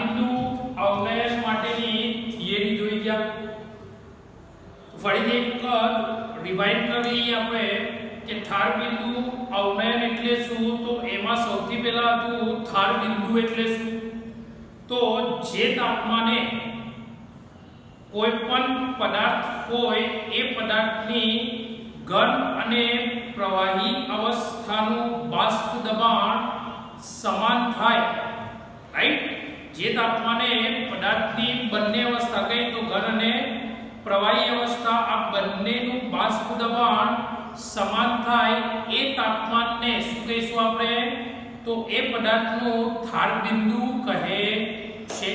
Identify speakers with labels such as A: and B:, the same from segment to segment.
A: બિંદુ અવનયન માટેની થિયરી જોઈ ગયા। ફરીથી એક રિવાઇન્ડ કરી લઈએ આપણે કે ધાર બિંદુ અવનયન એટલે શું, તો એમાં સૌથી પહેલા હતું ધાર બિંદુ એટલે શું। તો જે તાપમાને કોઈ પણ પદાર્થ હોય એ પદાર્થની ઘન અને પ્રવાહી અવસ્થાનું બાષ્પ દબાણ સમાન થાય, રાઈટ। જે તાપમાને પદાર્થની બંને અવસ્થા કઈ તો ઘન અને પ્રવાહી અવસ્થા આ બંનેનું બાષ્પ દબાણ સમાન થાય એ તાપમાનને શું કહીશું આપણે, તો એ પદાર્થનું ધાર બિંદુ કહે છે।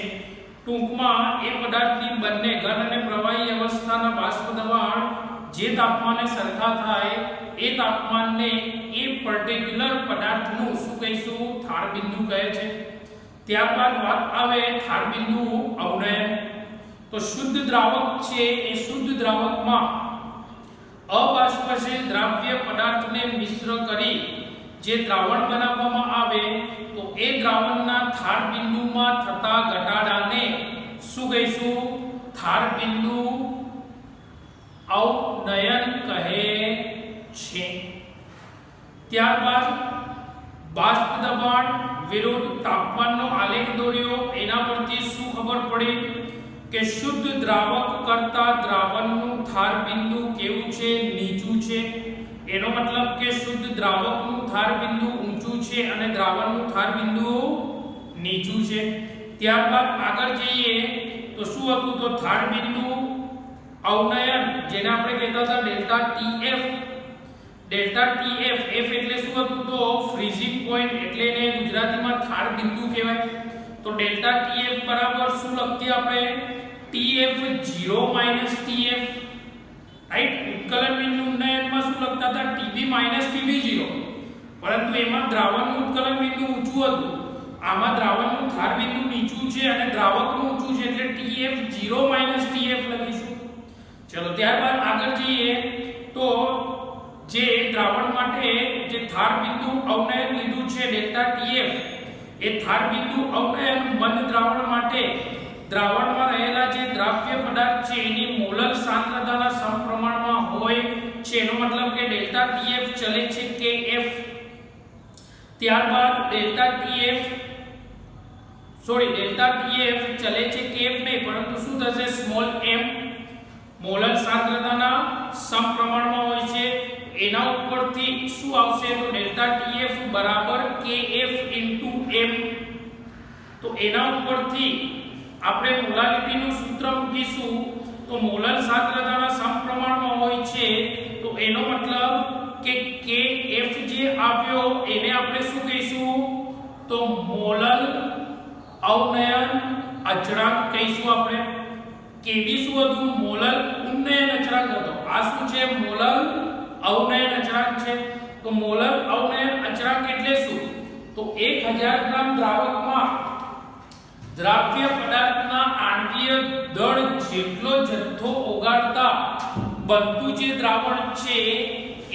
A: ટૂંકમાં એ પદાર્થની બંને ઘન અને પ્રવાહી અવસ્થાના બાષ્પ દબાણ જે તાપમાને સરખા થાય એ તાપમાનને એ પર્ટિક્યુલર પદાર્થનું શું કહીશું, ધાર બિંદુ કહે છે। ત્યારબાદ વાત આવે ધાર બિંદુ અવનયન। તો શુદ્ધ દ્રાવક છે એ શુદ્ધ દ્રાવકમાં અબાષ્પશીલ દ્રાવ્ય પદાર્થને મિશ્ર કરી જે દ્રાવણ બનાવવામાં આવે તો એ દ્રાવણના ધાર બિંદુમાં થતા ઘટાડાને શું કહીશું, ધાર બિંદુ અવનયન કહે છે। ત્યારબાદ બાષ્પ દબાણ વિરુદ્ધ તાપમાનનો આલેખ દોર્યો, એના પરથી શું ખબર પડી કે શુદ્ધ દ્રાવક કરતા દ્રાવણનું ધાર બિંદુ કેવું છે, નીચું છે। એનો મતલબ કે શુદ્ધ દ્રાવકનું ધાર બિંદુ ઊંચું છે અને દ્રાવણનું ધાર બિંદુ નીચું છે। ત્યારબાદ આગળ જઈએ તો શું હતું, તો ધાર બિંદુ અવનયન જેને આપણે કહેતા હતા delta TF. Delta TF F એટલે શું હતું, તો ફ્રીઝિંગ પોઈન્ટ એટલે એને ગુજરાતીમાં ધાર બિંદુ કહેવાય। તો ડેલ્ટા ટીએફ બરાબર શું લખીએ આપણે, ટીએફ 0 ટીએફ, રાઈટ। ઉત્કલન બિંદુ ઉન્નયનમાં શું લખતા હતા, ટીબી ટીબી 0, પરંતુ એમાં દ્રાવણનું ઉત્કલન બિંદુ ઊંચું હતું, આમાં દ્રાવણનું ધાર બિંદુ નીચું છે અને દ્રાવકનું ઊંચું છે એટલે ટીએફ 0 ટીએફ લખીશું। ચલો ત્યારબાદ આગળ જઈએ તો જે દ્રાવણ માટે જે ધાર બિંદુ અવનયન લીધું છે ડેલ્ટા ટીએફ, એ ધાર બિંદુ અવનયન બંધ દ્રાવણ માટે દ્રાવણમાં રહેલા જે દ્રાવ્ય પદાર્થ છે એની મોલર સાંદ્રતાના સમપ્રમાણમાં હોય છે। એનો મતલબ કે ડેલ્ટા ટીએફ ચલે છે કેએફ। ત્યારબાદ ડેલ્ટા ટીએફ ચલે છે કેએફ નહીં પરંતુ શું થશે, સ્મોલ એમ મોલર સાંદ્રતાના સમપ્રમાણમાં હોય છે। એના ઉપરથી શું આવશે, તો ડેલ્ટા ટીએફ બરાબર કેએફ m। તો એના ઉપરથી આપણે મોલારિટીનું સૂત્ર મૂકીશું, તો મોલર સાંદ્રતાના સમપ્રમાણમાં હોય છે તો એનો મતલબ કે kf જે આવ્યો એને આપણે શું કહીશું, તો મોલર અવનયન અચળાંક કહીશું આપણે। kb શું હતું, મોલર ઉન્નયન અચળાંક હતો, આ શું છે, મોલર અવનયન અચળાંક છે। તો મોલર અવનયન અચળાંક એટલે શું, તો 1000 ગ્રામ દ્રાવકમાં દ્રાવ્ય પદાર્થના આણ્વીય દળ જેટલો જથ્થો ઓગાળતા બનતું જે દ્રાવણ છે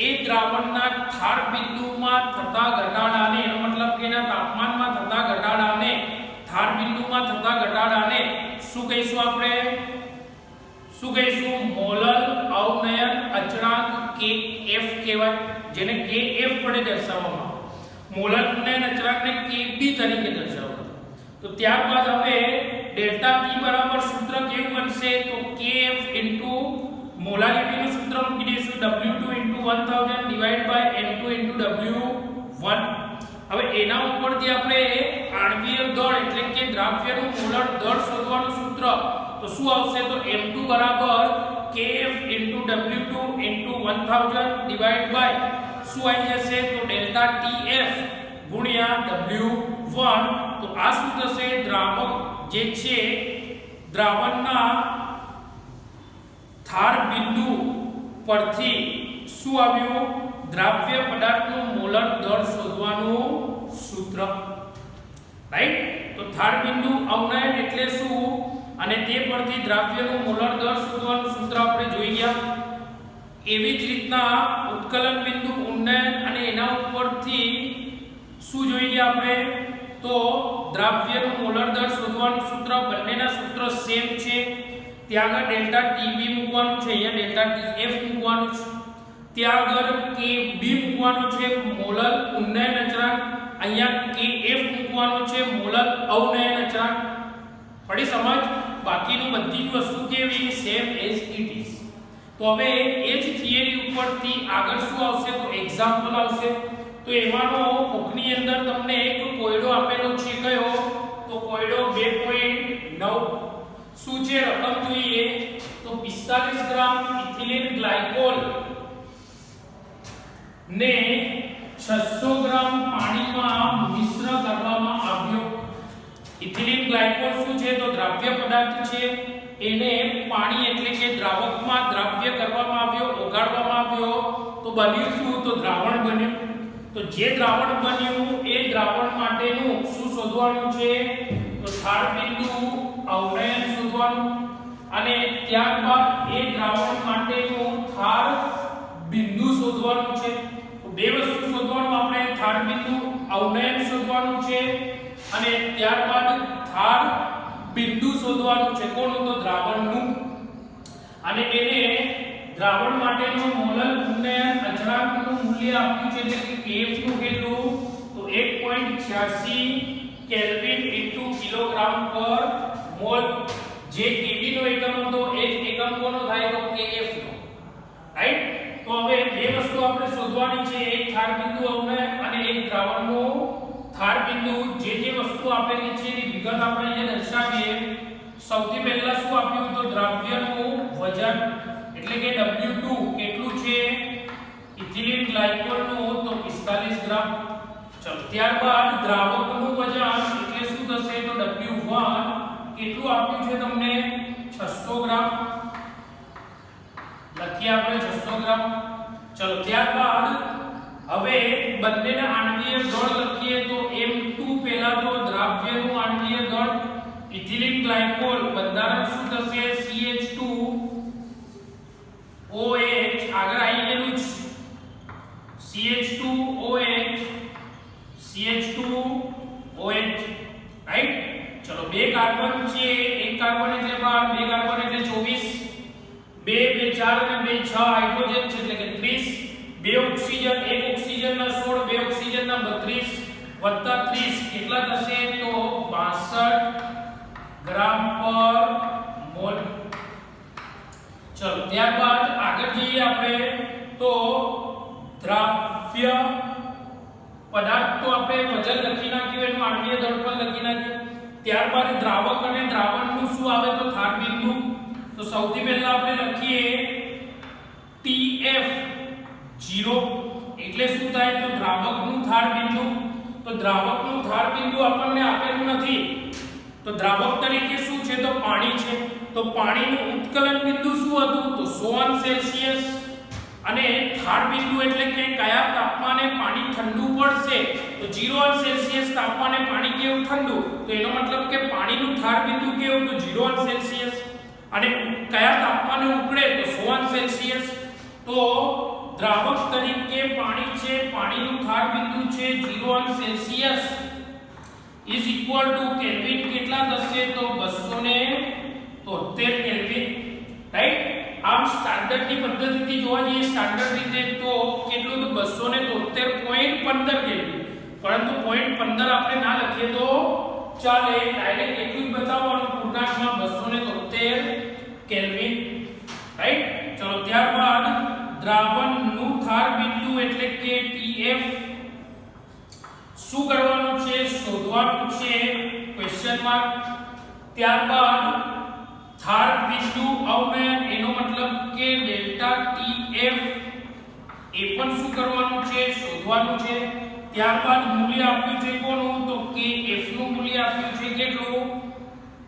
A: એ દ્રાવણના ધાર બિંદુમાં થતા ઘટાડાને, એનો મતલબ કે એના તાપમાનમાં થતા ઘટાડાને, ધાર બિંદુમાં થતા ઘટાડાને શું કહીશું આપણે, શું કહીશું, મોલર અવનયન અચળાંક kf કહેવાય, જેને kf વડે દર્શાવવામાં આવે। મોલર અવનયન અચળાંકને kb તરીકે દર્શાવવામાં। તો ત્યારબાદ હવે ડેલ્ટા T બરાબર સૂત્ર કેવું બનશે, તો kf મોલારિટીનું સૂત્ર મૂકી દઈશું W2 1000 divide by N2 W1। હવે એના ઉપરથી આપણે આણ્વીય દળ એટલે કે દ્રાવ્યનું મોલર દળ શોધવાનું સૂત્ર, તો શું આવશે, તો M2 બરાબર kf W2 1000 ડિવાઇડ બાય શું આવી જશે, તો ડેલ્ટા TF ગુણ્યા W1। તો આ શું થશે, દ્રાવક જે છે દ્રાવણના ધાર બિંદુ પરથી શું આવ્યું, દ્રાવ્ય પદાર્થનું મોલર દળ શોધવાનું સૂત્ર, રાઈટ। તો ધાર બિંદુ અવનયન એટલે શું અને તે પરથી દ્રાવ્યનું મોલર દળ શોધવાનું સૂત્ર આપણે જોઈ ગયા। એવી જ રીતના ઉત્કલન બિંદુ ઉન્નયન અને એના ઉપરથી શું જોઈ ગયા આપણે, તો દ્રાવ્યનું મોલર દર શોધવાનું સૂત્ર બંનેના સૂત્ર સેમ છે ત્યાં આગળ ડેલ્ટા ટીબી મૂકવાનું છે અહીંયા ડેલ્ટા ટીએફ મૂકવાનું છે ત્યાં આગળ કેબી મૂકવાનું છે મોલર ઉન્નયન અચળાંક અહીંયા કેએફ મૂકવાનો છે મોલર અવનયન અચળાંક પડી સમજ બાકીનું બધી જ વસ્તુ કેવી સેમ એઝ ઇટ ઇઝ તો હવે એ જ થિયરી ઉપરથી આગળ શું આવશે તો એક્ઝામ્પલ આવશે તો એમાંનો બુકની અંદર તમને એક કોયડો આપેલો છે કયો તો કોયડો 2.9 શું છે રકમ જોઈએ તો 45 ગ્રામ ઇથિલિન ગ્લાયકોલ ને 600 ગ્રામ પાણીમાં મિશ્ર કરવામાં આવ્યો ઇથિલિન ગ્લાયકોલ શું છે તો દ્રાવ્ય પદાર્થ છે એને પાણી એટલે કે દ્રાવકમાં દ્રાવ્ય કરવામાં આવ્યો ઓગાળવામાં આવ્યો તો બન્યું શું તો દ્રાવણ બન્યું તો જે દ્રાવણ બન્યું એ દ્રાવણ માટેનું શું શોધવાનું છે તો ઢાળ બિંદુ અવનયન શોધવાનું અને ત્યારબાદ એ દ્રાવણ માટેનું ઢાળ બિંદુ શોધવાનું છે તો બે વસ્તુ શોધવાનું આપણે ઢાળ બિંદુ અવનયન શોધવાનું છે અને ત્યારબાદ ઢાળ બિંદુ શોધવાનું છે કોનું તો દ્રાવણનું અને એને દ્રાવણ માટેનું મોલર ઉન્નયન અચળાંકનું મૂલ્ય આપ્યું છે એટલે કે Kf નું કેટલું તો 1.86 કેલ્વિન કિલોગ્રામ પર મોલ જે Kb નો એકમ હતો એ જ એકમ કોનો થાય તો Kf નો રાઈટ તો હવે બે વસ્તુ આપણે શોધવાની છે એક ઢાળ બિંદુ અવનયન અને એક દ્રાવણનું ઢાળ બિંદુ જે વસ્તુ આપેલી છે એની વિગત આપણે અહીંયા દર્શાવીએ સૌથી પહેલા શું આપ્યું તો દ્રાવ્યનું વજન એટલે કે W2 કેટલું છે ઇથિલિન ગ્લાયકોલનું તો 45 ગ્રામ ચલો ત્યારબાદ દ્રાવકનું વજન એટલે શું થશે તો W1 કેટલું આપ્યું છે તમને 600 ગ્રામ લખીએ આપણે 600 ગ્રામ ચલો ત્યારબાદ હવે બંનેના આણ્વીય દળ લખીએ તો M2 પહેલા તો દ્રાવ્યનું આણ્વીય દળ ઇથિલિન ગ્લાયકોલ બંધારણ શું થશે CH2OH આગળ આવી ગયેલું છે CH2OH રાઈટ ચલો બે કાર્બન છે એક કાર્બન એટલે 12 બે કાર્બન એટલે 24 2 2 4 અને 2 6 હાઇડ્રોજન છે એટલે કે 30 બે ઓક્સિજન એક ઓક્સિજનના 16 બે ઓક્સિજનના 32 વત્તા 30 કેટલા થશે તો 62 ગ્રામ પર મોલ ચલો ત્યારબાદ આગળ જઈએ આપણે તો દ્રાવ્ય પદાર્થ તો આપણે વજન લખી નાખ્યું એનું આણ્વીય દળ પણ લખી નાખ્યું ત્યારબાદ દ્રાવક અને દ્રાવણનું શું આવે તો ઢાળ બિંદુ તો સૌથી પહેલા આપણે લખીએ TF 0 એટલે શું થાય તો દ્રાવકનું ઢાળ બિંદુ તો દ્રાવકનું ઢાળ બિંદુ આપણને આપેલું નથી તો દ્રાવક તરીકે શું છે તો પાણી છે તો પાણીનું ઉત્કલન બિંદુ શું હતું તો 100 સેલ્સિયસ અને ઢાળ બિંદુ એટલે કે કયા તાપમાને પાણી ઠંડુ પડશે તો 0 સેલ્સિયસ તાપમાને પાણી કેવું ઠંડુ તો એનો મતલબ કે પાણીનું ઢાળ બિંદુ કેવું તો 0 સેલ્સિયસ અને કયા તાપમાને ઉકળે તો 100 સેલ્સિયસ તો દ્રાવક તરીકે પાણી છે પાણીનું ઢાળ બિંદુ છે 0 Celsius is equal to kelvin કેટલા થશે તો 273 કેલ્વિન રાઈટ આમ સ્ટાન્ડર્ડ ની પદ્ધતિથી જોવા જઈએ સ્ટાન્ડર્ડ રીતે તો કેટલું તો 273.15 કેલ્વિન પરંતુ 0.15 આપણે ના લખીએ તો ચાલે ડાયરેક્ટ એટલું જ બતાવવાનું પૂર્ણાંકમાં 273 કેલ્વિન રાઈટ ચલો ત્યારબાદ દ્રાવણનું ઢાળ બિંદુ એટલે કે TF શું કરવાનું છે શોધવાનું છે ક્વેશ્ચન માર્ક ત્યારબાદ ઢાળ બિંદુ અવનયન એનો મતલબ કે ડેલ્ટા TF એ પણ શું કરવાનું છે શોધવાનું છે ત્યારબાદ મૂલ્ય આપ્યું છે કોનું તો KF નું મૂલ્ય આપ્યું છે કેટલું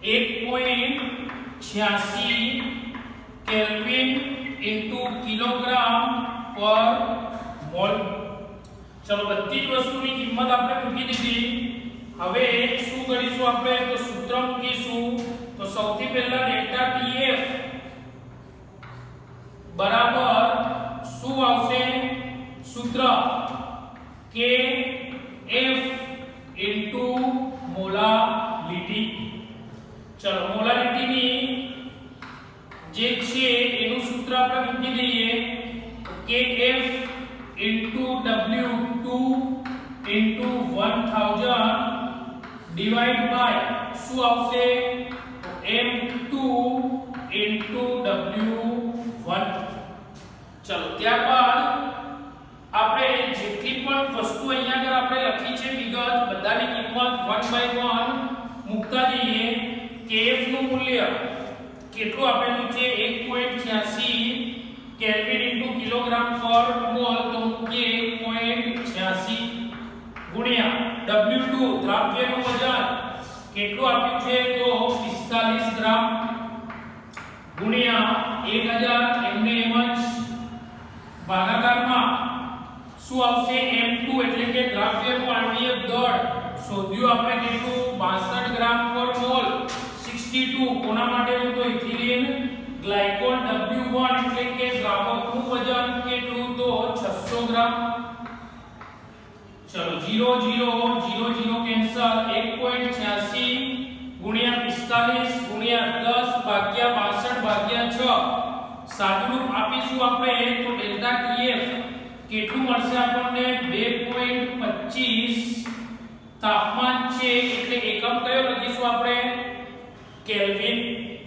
A: 1.86 કેલ્વિન ઇન્ટુ કિલોગ્રામ પર મોલ ચલો બધી જ વસ્તુની કિંમત આપણે મૂકી દીધી હવે શું કરીશું આપણે તો સૂત્ર મૂકીશું તો સૌથી પહેલા ડેલ્ટા TF બરાબર શું આવશે સૂત્ર KF into kf W2 1000 divide by શું આવશે તો m2 W1. ચલો ત્યારબાદ આપણે જેટલી પણ વસ્તુ અહીંયા આગળ આપણે લખી છે વિગત બધાની કિંમત 1 by 1 મૂકતા જઈએ. kf નું મૂલ્ય કેટલું આપેલું છે 1.86 કેલ્વિન ઇન્ટુ કિલોગ્રામ પર મોલ તો મૂકીએ 1.86 ગુણ્યા W2 દ્રાવ્યનું વજન કેટલું આપ્યું છે તો 45 ગ્રામ ગુણ્યા 1000 એમને એમ જ ભાગાકારમાં શું આવશે m2 એટલે કે દ્રાવ્યનું આણ્વીય દળ શોધ્યું આપણે કેટલું 62 ગ્રામ પર મોલ 62 કોના માટેનું તો ઇથિલિન ગ્લાયકોલ W1 એટલે કે દ્રાવકનું વજન કેટલું તો 600 ગ્રામ. ચલો 0 0 0 0 કેન્સલ 1.86 ગુણ્યા 45 ગુણ્યા 10 ભાગ્યા 62 ભાગ્યા 6 સાદુરૂપ આપીશું આપણે તો ડેલ્ટા TF કેટલું મળશે આપણને 2.25 તાપમાન છે એટલે એકમ કયો લખીશું આપણે કેલ્વિન.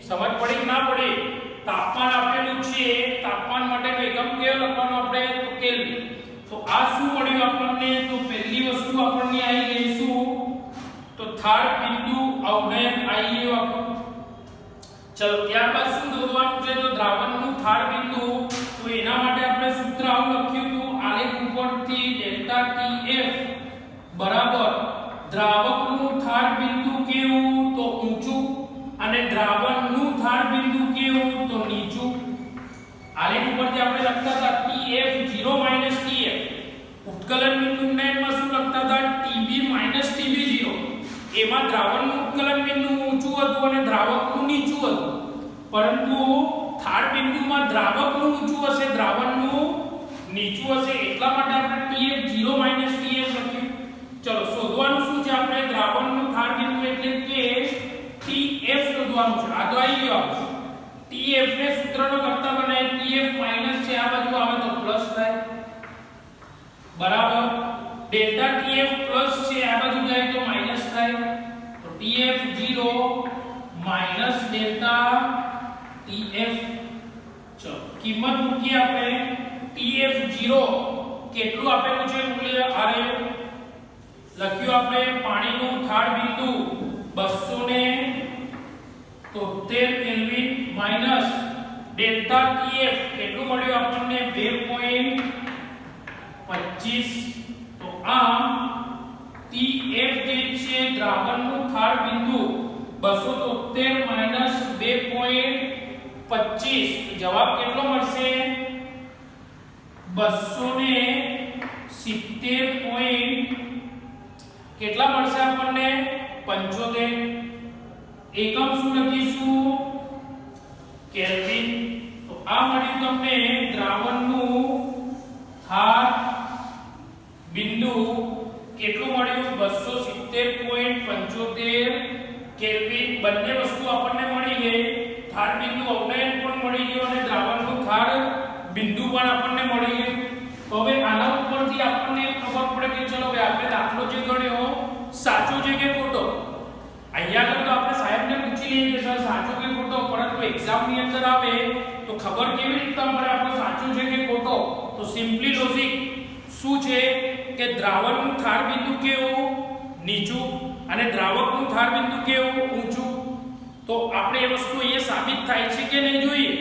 A: સમજ પડી કે ના પડી? તાપમાન આપેલું છે તાપમાન માટેનો એકમ કયો લખવાનો આપણે તો કેલ્વિન. તો આ શું મળ્યું આપણને તો પહેલી વસ્તુ આપણને આવી ગઈ શું તો થર્ડ બિંદુ અવનયન આવી ગયો આપણો. ચલો ત્યારબાદ શું શોધવાનું છે તો દ્રાવણનું થર્ડ બિંદુ તો એના માટે આપણે સૂત્ર આવું લખ્યું હતું આલેખ ઉપરથી ડેલ્ટા TF બરાબર દ્રાવકનું થર્ડ બિંદુ કેવું તો ઊંચું અને દ્રાવણનું થર્ડ બિંદુ કેવું તો નીચું. આલેખ ઉપરથી આપણે લખતા હતા TF 0 TF ઉત્કલન બિંદુ માં શું લખતા હતા TB TB0 એમાં દ્રાવણનું ઉત્કલન બિંદુ ઊંચું હતું અને દ્રાવકનું નીચું હતું પરંતુ થર્ડ બિંદુમાં દ્રાવકનું ઊંચું હશે દ્રાવણનું નીચું હશે એટલા માટે આપણે TF 0 TF લખ્યું. ચલો શોધવાનું શું છે આપણે દ્રાવણનું થર્ડ બિંદુ એટલે કે TF શોધવાનું છે. આ તો આવી ગયો TF ને સૂત્રનો કરતા બનાય TF માઈનસ છે આ બાજુ આવે તો પ્લસ થાય બરાબર. ડેલ્ટા TF પ્લસ છે આ બાજુ જાય તો માઈનસ થાય તો TF 0 માઈનસ ડેલ્ટા TF. ચલો કિંમત મૂકીએ આપણે TF 0 કેટલું આપેલું છે મૂલ્ય આરે લખ્યું આપણે પાણીનું થર્ડ બિંદુ 273 કેલ્વિન માઈનસ ડેલ્ટા TF કેટલું મળ્યું આપણને 2.25. તો આમ TF જે છે દ્રાવણનું થર્ડ બિંદુ 273 માઈનસ 2.25 જવાબ કેટલો મળશે 270 કેટલા મળશે આપણને 75. એકમ શું લખીશું કેલ્વિન. તો આ મળ્યું તમને દ્રાવણનું થર્ડ બિંદુ કેટલું મળ્યું 270.75 કેલ્વિન. બંને વસ્તુ આપણને મળી ગઈ થર્ડ બિંદુ અવનયન પણ મળી ગયું અને દ્રાવણનું થર્ડ બિંદુ પણ આપણને મળી ગયું. તો હવે આના ઉપરથી આપણને ખબર પડે કે ચલો હવે આપણે દાખલો જે ગણ્યો સાચો છે કે ખોટો. અહીંયા તો આપણે સાહેબને પૂછી લઈએ કે સર સાચો કે ખોટો પરંતુ એક્ઝામ ની અંદર આવે તો ખબર કેવી રીતે પડે આપણો સાચો છે કે ખોટો. તો સિમ્પલી લોજિક શું છે કે દ્રાવકનું થર્ડ બિંદુ કેવું નીચું અને દ્રાવકનું થર્ડ બિંદુ કેવું ઊંચું. તો આપણે એ વસ્તુ અહીંયા સાબિત થાય છે કે નહીં જોઈએ.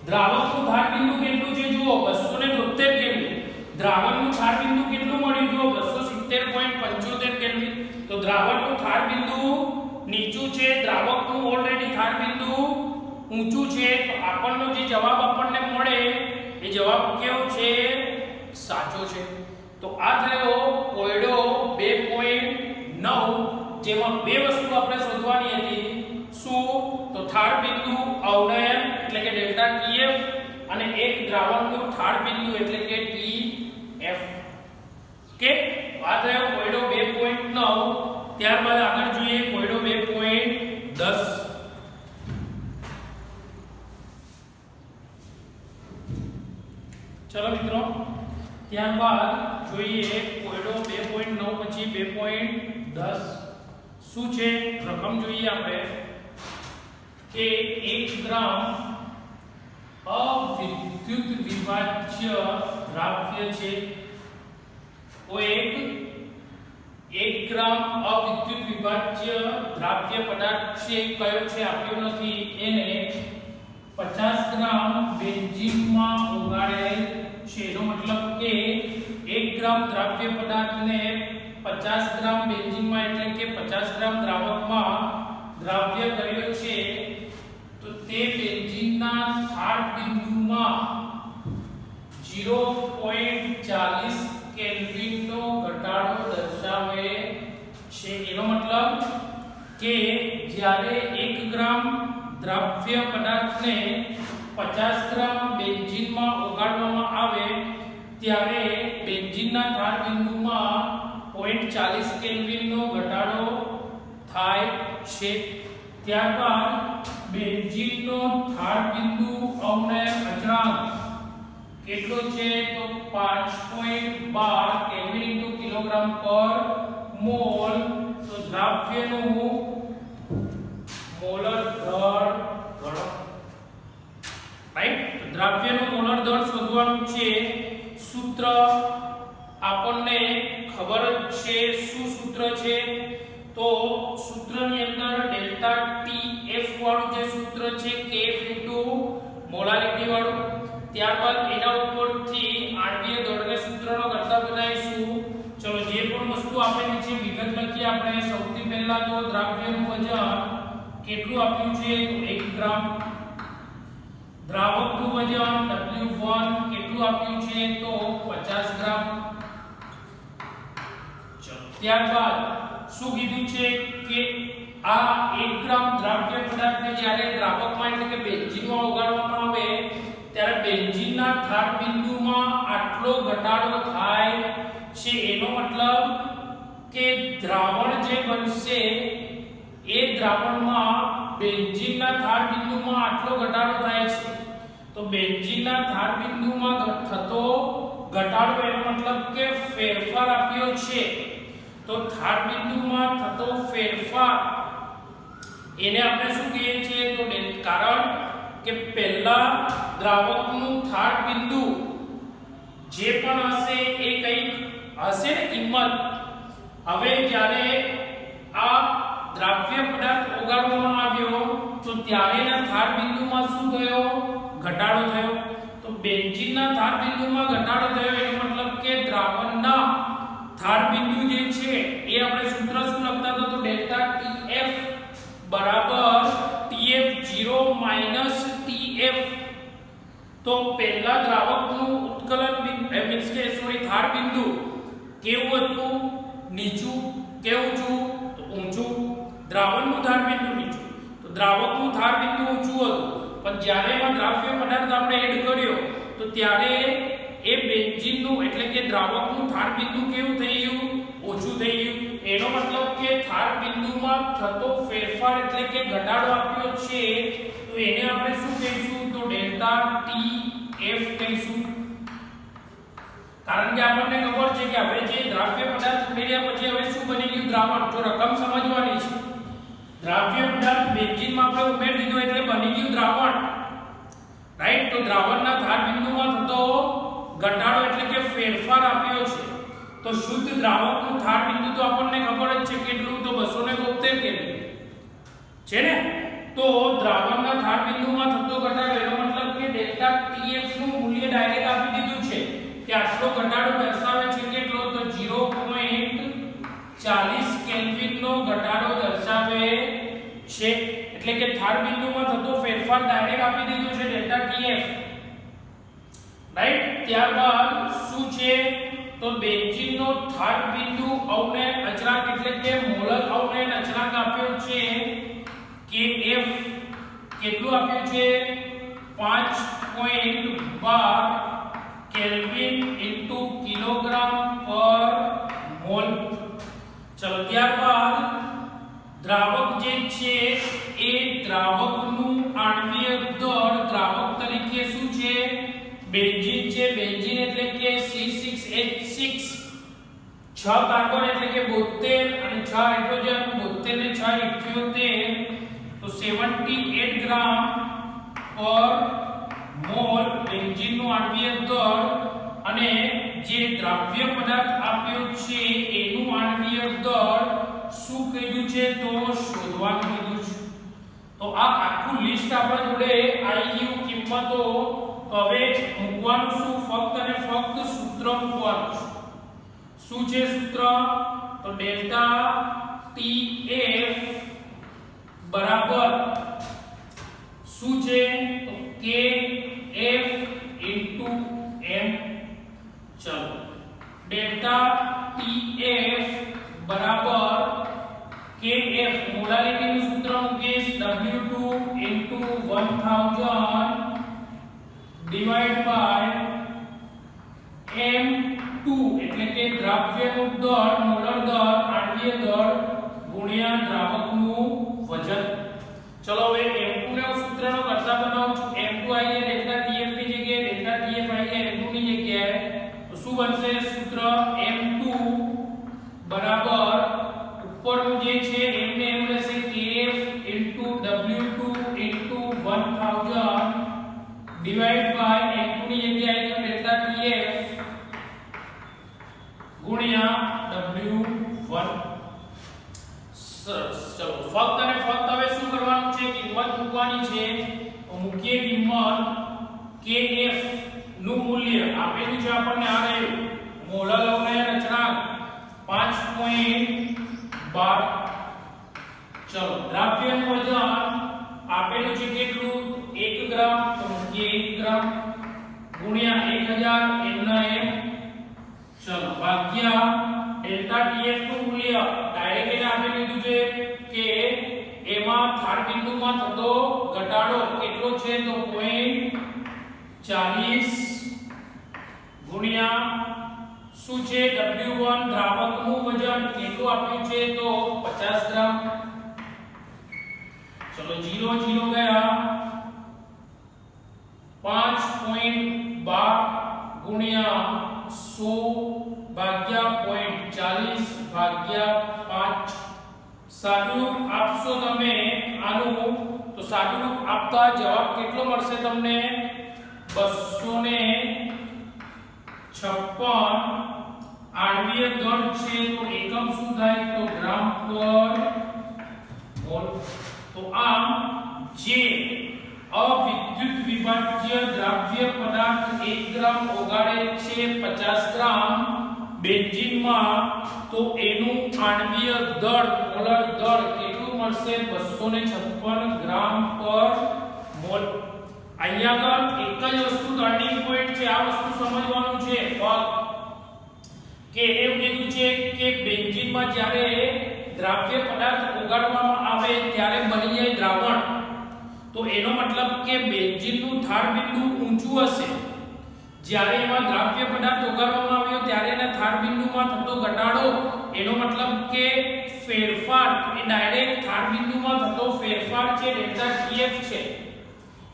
A: દ્રાવકનું થર્ડ બિંદુ કેટલું છે જુઓ 273 કેલ્વિન. દ્રાવકનું થર્ડ બિંદુ કેટલું મળ્યું જુઓ 270.75 કેલ્વિન. તો દ્રાવકનું થર્ડ બિંદુ નીચું છે દ્રાવકનું ઓલરેડી થર્ડ બિંદુ ઊંચું છે. તો આપણનો જે જવાબ આપણને મળે એ જવાબ કેવો છે સાચો છે. તો આ થયો કોયડો 2.9 જેમાં બે વસ્તુ આપણે શોધવાની હતી શું તો થર્ડ બિંદુ અવનયન એટલે કે ડેલ્ટા TF અને એક દ્રાવકનું થર્ડ બિંદુ એટલે કે TF. કે આ થયો કોયડો 2.9. ત્યારબાદ આગળ જોઈએ કોયડો 2.10. ચલો મિત્રો, ત્યારબાદ જોઈએ કોયડો 2.9 પછી 2.10 શું છે રકમ જોઈએ આપણે કે 1 ગ્રામ અવિદ્યુત વિભાજ્ય દ્રાવ્ય છે ઓ 1 ગ્રામ અવિદ્યુત વિભાજ્ય દ્રાવ્ય પદાર્થ છે કયો છે આપ્યો નથી એને 50 ગ્રામ બેન્ઝીનમાં ઓગાળેલ છે એનો મતલબ કે 1 ગ્રામ દ્રાવ્ય પદાર્થને 50 ગ્રામ બેન્ઝીનમાં એટલે કે 50 ગ્રામ દ્રાવકમાં દ્રાવ્ય કર્યો છે તો તે બેન્ઝીનના ઠાર બિંદુમાં 0.40 કેલ્વિન નો ઘટાડો દર્શાવે છે એનો મતલબ કે જ્યારે 1 ગ્રામ દ્રાવ્ય પદાર્થને 50 ગ્રામ બેન્ઝીનમાં ઓગાળવામાં આવે ત્યારે બેન્ઝીનના ઠાર બિંદુમાં 0.40 કેલ્વિન નો ઘટાડો થાય છે ત્યારબાદ બેન્ઝીનનો ઠાર બિંદુ અવનયન અચળાંક કેટલો છે તો 5.12 કેલ્વિન કિલોગ્રામ પર મોલ તો દ્રાવ્યનું મોલર દળ ગણો રાઈટ દ્રાવ્યનું મોલર દળ શોધવાનું છે સૂત્ર આપણને ખબર જ છે શું સૂત્ર છે તો સૂત્રની અંદર ડેલ્ટા ટીએફ વાળું જે સૂત્ર છે kf મોલારિટી વાળું ત્યારબાદ એના ઉપરથી આણ્વીય દળને સૂત્રનો કરતા બનાવીશું ચલો જે પણ વસ્તુ આપેલી છે વિગત લખીએ આપણે સૌથી પહેલા તો દ્રાવ્યનું વજન કેટલું આપ્યું છે તો 1 ગ્રામ દ્રાવકનું વજન W1 કેટલું આપ્યું છે તો 50 ગ્રામ ચલો ત્યારબાદ શું કીધું છે કે આ 1 ગ્રામ દ્રાવ્ય પદાર્થને જ્યારે દ્રાવકમાં એટલે કે બેન્ઝીનમાં ઓગાળવામાં આવે ત્યારે બેન્ઝીનના ઠાર બિંદુમાં આટલો ઘટાડો થાય છે એનો મતલબ કે દ્રાવણ જે બનશે એ દ્રાવણમાં બેન્ઝીનના ઠાર બિંદુમાં આટલો ઘટાડો થાય છે તો બેન્ઝીનના ઠાર બિંદુમાં થતો ઘટાડો એનો મતલબ કે ફેરફાર આપ્યો છે તો ઠાર બિંદુમાં થતો ફેરફાર એને આપણે શું કહીએ છીએ તો કારણ કે પહેલા દ્રાવકનું ઠાર બિંદુ જે પણ હશે એ કંઈક હશે ને કિંમત હવે જ્યારે આ દ્રાવ્ય પદાર્થ ઓગાળવામાં આવ્યો તો ત્યારે એના ઠાર બિંદુમાં શું થયો ઘટાડો થયો તો બેન્ઝીનના ઠાર બિંદુમાં ઘટાડો થયો એનો મતલબ કે દ્રાવણના ઠાર બિંદુ જે છે એ આપણે સૂત્ર શું લખતા હતા તો ડેલ્ટા TF બરાબર TF0 TF તો પહેલા દ્રાવકનું ઉત્કલન મીન્સ કે સોરી ઠાર બિંદુ કેવું હતું નીચું કેવું છું તો ઊંચું દ્રાવણનું ઠાર બિંદુ નીચું તો દ્રાવકનું ઠાર બિંદુ ઊંચું હતું પણ જ્યારે એમાં દ્રાવ્ય પદાર્થ આપણે એડ કર્યો તો ત્યારે એ બેન્ઝીનનું એટલે કે દ્રાવકનું ઠાર બિંદુ કેવું થઈ ગયું ઓછું થઈ ગયું એનો મતલબ કે ઠાર બિંદુમાં થતો ફેરફાર એટલે કે ઘટાડો આપ્યો છે તો એને આપણે શું કહીશું તો ડેલ્ટા TF કહીશું કારણ કે આપણને ખબર છે કે હવે જે દ્રાવ્ય પદાર્થ ઉમેર્યા પછી હવે શું બની ગયું દ્રાવણ જો રકમ સમજવાની છે દ્રાવ્ય પદાર્થ બેન્ઝીનમાં આપણે ઉમેરી દીધો એટલે બની ગયું દ્રાવણ રાઈટ તો દ્રાવણના ઠાર બિંદુમાં થતો ઘટાડો એટલે કે ફેરફાર આપ્યો છે તો શુદ્ધ દ્રાવકનું ઠાર બિંદુ તો આપણને ખબર જ છે કેટલું તો 272 કેલ્વિન છે ને તો દ્રાવણના ઠાર બિંદુમાં થતો ઘટાડો એનો મતલબ કે ડેલ્ટા TF નું મૂલ્ય ડાયરેક્ટ આપી દીધું છે કે આટલો ઘટાડો દર્શાવે છે કેટલો તો 0.40 કેલ્વિન નો ઘટાડો દર્શાવે છે એટલે કે ઠાર બિંદુમાં થતો ફેરફાર ડાયરેક્ટ આપી દીધું છે ડેલ્ટા TF રાઈટ ત્યારબાદ શું છે તો બેન્ઝીનનો ઠાર બિંદુ અવનયન અચળાંક એટલે કે મોલર અવનયન અચળાંક આપ્યો છે KF કેટલું આપ્યું છે 5.12 કેલ્વિન કિલોગ્રામ પર મોલ ચલો ત્યારબાદ દ્રાવક જે છે એ દ્રાવકનું આણ્વીય દળ દ્રાવક તરીકે શું છે બેન્ઝીન છે બેન્ઝીન એટલે કે C6H6 6 કાર્બન એટલે કે 72 અને 6 હાઇડ્રોજન 72 ને 6 78 તો 78 ગ્રામ પર મોલ બેન્ઝીન નું આણ્વિક દળ અને જે દ્રાવ્ય પદાર્થ આપ્યો છે એનું આણ્વિક દળ શું કીધું છે તો શોધવાનું કીધું છે। તો આ આખું લિસ્ટ આપણા જોડે આવી ગયું કિંમતો। હવે મૂકવાનું શું ફક્ત અને ફક્ત સૂત્ર મૂકવાનું છે। શું છે સૂત્ર તો ડેલ્ટા TF બરાબર શું છે તો KF m। ચલો ડેલ્ટા TF બરાબર KF મોલારિટી નું સૂત્ર મૂકીશ W2 1000 ડિવાઇડ બાય m2 એટલે કે દ્રાવ્યનું દળ મોલર દળ આણ્વિક દળ ગુણ્યા દ્રાવકનું વજન। ચલો હવે m2 ના સૂત્રનો કરતા બનાવું છું। m2 આવી જાય ડેલ્ટા TF ની જગ્યાએ ડેલ્ટા TF આવી જાય m2 ની જગ્યાએ તો શું બનશે સૂત્ર m2 બરાબર ઉપરનું જે છે એમને એમ રહેશે KF W2 1000 divide by m2 ની જગ્યાએ આવી ડેલ્ટા TF ગુણ્યા W1। સરસ ચલો ફક્ત અને ફક્ત હવે શું કરવાનું છે કિંમત મૂકવાની છે તો મૂકીએ કિંમત KF નું મૂલ્ય આપેલું છે આપણને આ રહ્યું મોલર લવણય રચનાંક 5.12। ચલો દ્રાવ્યનું વજન આપેલું છે કેટલું 1 ગ્રામ તો મૂકીએ 1 ગ્રામ ગુણ્યા 1000 m ના m। ચલો ભાગ્યા ડેલ્ટા TF નું મૂલ્ય ડાયરેક્ટ એને આપી દીધું છે કે એમાં થાર બિંદુમાં થતો ઘટાડો કેટલો છે તો 0.40 ગુણ્યા શું છે W1 દ્રાવકનું વજન કેટલું આપ્યું છે તો 50 ગ્રામ। ચલો 0 0 ગયા 5.12 ગુણ્યા 100 ભાગ્યા 0.40 ભાગ્યા 5। સાદુરૂપ આપશો તમે આનું તો સાદુરૂપ આપતા જવાબ કેટલો મળશે તમને 256 આણ્વિક દળ છે તો એકમ શું થાય તો ગ્રામ પર મોલ। તો આમ જે અવિદ્યુત વિભાજ્ય દ્રાવ્ય પદાર્થ 1 ગ્રામ ઓગાળે છે 50 ગ્રામ બેન્ઝીનમાં તો એનું આણ્વિક દળ મોલર દળ કેટલું મળશે 256 ગ્રામ પર મોલ। અહીંયા આગળ એક જ વસ્તુ ટર્નિંગ પોઈન્ટ છે આ વસ્તુ સમજવાનું છે ફક્ત કે એવું કીધું છે કે બેન્ઝીનમાં જ્યારે દ્રાવ્ય પદાર્થ ઓગાળવામાં આવે ત્યારે બની જાય દ્રાવણ તો એનો મતલબ કે બેન્ઝીનનું થાર બિંદુ ઊંચું હશે। જ્યારે એમાં દ્રાવ્ય પદાર્થ ઓગાળવામાં આવ્યો ત્યારે એના થાર બિંદુમાં થતો ઘટાડો એનો મતલબ કે ફેરફાર એ ડાયરેક્ટ થાર બિંદુમાં થતો ફેરફાર છે ડેલ્ટા TF છે।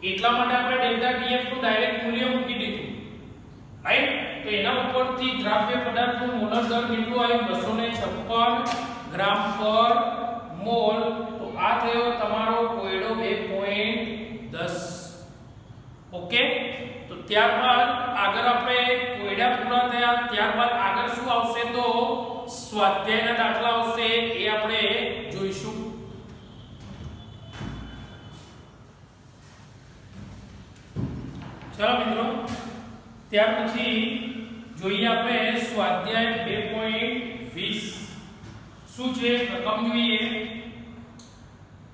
A: એટલા માટે આપણે ડેલ્ટા TF નું ડાયરેક્ટ મૂલ્ય મૂકી દીધું રાઈટ। તો એના ઉપરથી દ્રાવ્ય પદાર્થનું મોલર દળ કેટલું આવ્યું 256 ગ્રામ પર મોલ। તો આ થયો તમારો કોયડો 2.10 ઓકે। તો ત્યારબાદ આગળ આપણે કોયડા પૂરા થયા ત્યારબાદ આગળ શું આવશે તો સ્વાધ્યાયના દાખલા આવશે એ આપણે જોઈશું। ચલો મિત્રો ત્યાર પછી જોઈએ આપણે સ્વાધ્યાય 2.20 શું છે રકમ જોઈએ